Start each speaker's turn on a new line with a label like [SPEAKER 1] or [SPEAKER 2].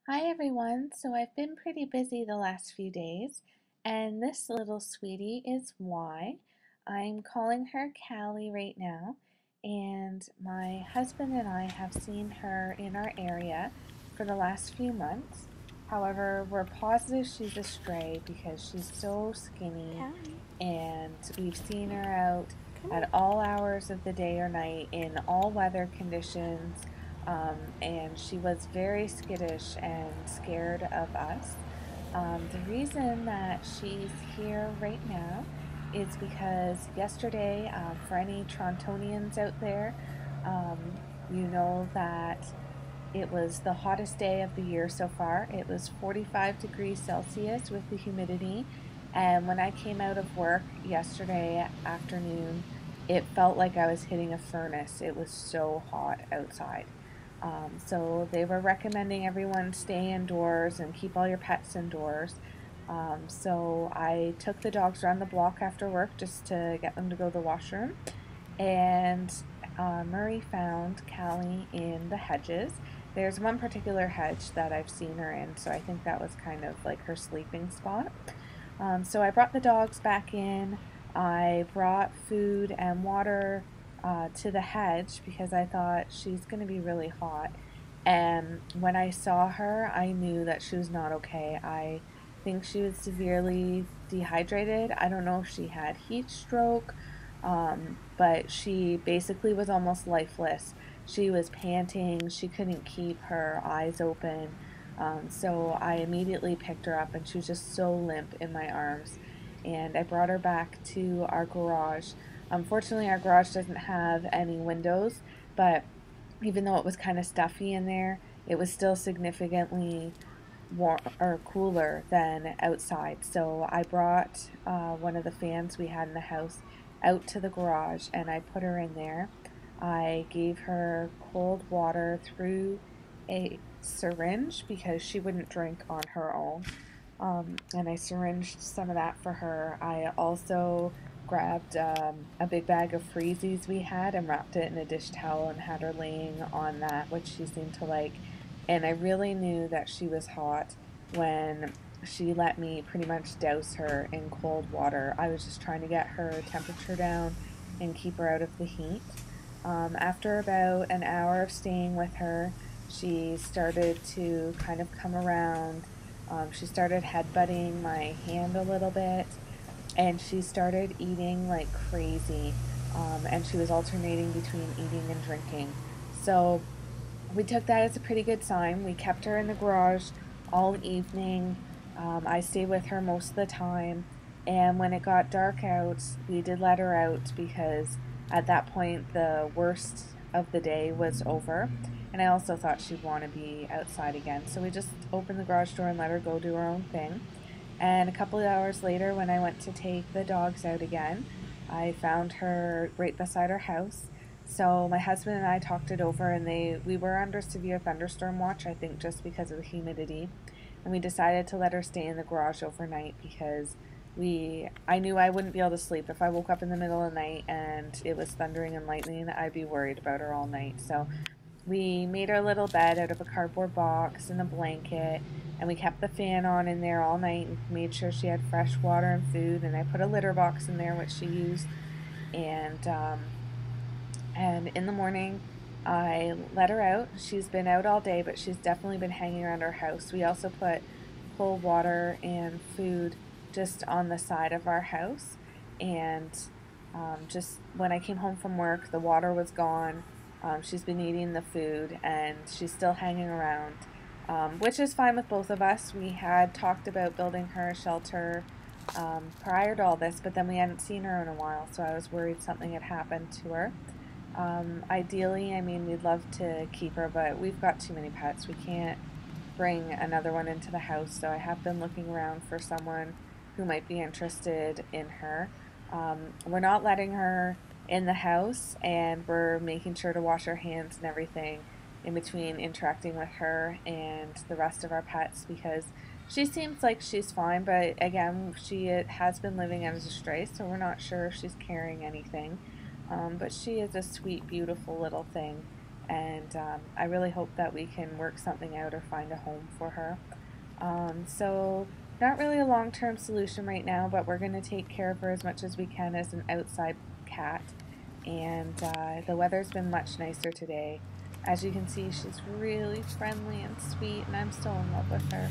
[SPEAKER 1] Hi everyone. So I've been pretty busy the last few days, and this little sweetie is why. I'm calling her Cali right now, and my husband and I have seen her in our area for the last few months. However, we're positive she's a stray because she's so skinny,
[SPEAKER 2] Callie,
[SPEAKER 1] and we've seen her out
[SPEAKER 2] come
[SPEAKER 1] at
[SPEAKER 2] here.
[SPEAKER 1] all hours of the day or night in all weather conditions, and she was very skittish and scared of us. The reason that she's here right now is because yesterday, for any Torontonians out there, you know that it was the hottest day of the year so far. It was 45 degrees Celsius with the humidity. And when I came out of work yesterday afternoon, it felt like I was hitting a furnace. It was so hot outside. So they were recommending everyone stay indoors and keep all your pets indoors. So I took the dogs around the block after work just to get them to go to the washroom. And Murray found Callie in the hedges. There's one particular hedge that I've seen her in, so I think that was kind of like her sleeping spot. So I brought the dogs back in. I brought food and water to the hedge because I thought she's going to be really hot. And when I saw her, I knew that she was not okay. I think she was severely dehydrated. I don't know if she had heat stroke, but she basically was almost lifeless. She was panting. She couldn't keep her eyes open. So I immediately picked her up, and she was just so limp in my arms. And I brought her back to our garage. Unfortunately, our garage doesn't have any windows, but even though it was kind of stuffy in there, it was still significantly warm or cooler than outside. So I brought one of the fans we had in the house out to the garage, and I put her in there. I gave her cold water through a syringe because she wouldn't drink on her own. And I syringed some of that for her. I also grabbed a big bag of freezies we had and wrapped it in a dish towel and had her laying on that, which she seemed to like. And I really knew that she was hot when she let me pretty much douse her in cold water. I was just trying to get her temperature down and keep her out of the heat. After about an hour of staying with her, she started to kind of come around. She started headbutting my hand a little bit, and she started eating like crazy. And she was alternating between eating and drinking. So we took that as a pretty good sign. We kept her in the garage all evening. I stayed with her most of the time. And when it got dark out, we did let her out because at that point the worst of the day was over. And I also thought she'd want to be outside again. So we just opened the garage door and let her go do her own thing. And a couple of hours later, when I went to take the dogs out again, I found her right beside her house. So my husband and I talked it over, and we were under severe thunderstorm watch, I think just because of the humidity. And we decided to let her stay in the garage overnight because we I knew I wouldn't be able to sleep if I woke up in the middle of the night and it was thundering and lightning. I'd be worried about her all night. So we made her little bed out of a cardboard box and a blanket, and we kept the fan on in there all night and made sure she had fresh water and food. And I put a litter box in there, which she used. And in the morning, I let her out. She's been out all day, but she's definitely been hanging around our house. We also put cold water and food just on the side of our house. And just when I came home from work, the water was gone. She's been eating the food and she's still hanging around, which is fine with both of us. We had talked about building her a shelter prior to all this, but then we hadn't seen her in a while, so I was worried something had happened to her. Ideally, I mean, we'd love to keep her, but we've got too many pets. We can't bring another one into the house, so I have been looking around for someone who might be interested in her. We're not letting her in the house, and we're making sure to wash our hands and everything in between interacting with her and the rest of our pets because she seems like she's fine, but again, she has been living as a stray, so we're not sure if she's carrying anything. But she is a sweet, beautiful little thing. and I really hope that we can work something out or find a home for her. So not really a long-term solution right now, but we're going to take care of her as much as we can as an outside cat. And the weather's been much nicer today. As you can see, she's really friendly and sweet, and I'm still in love with her.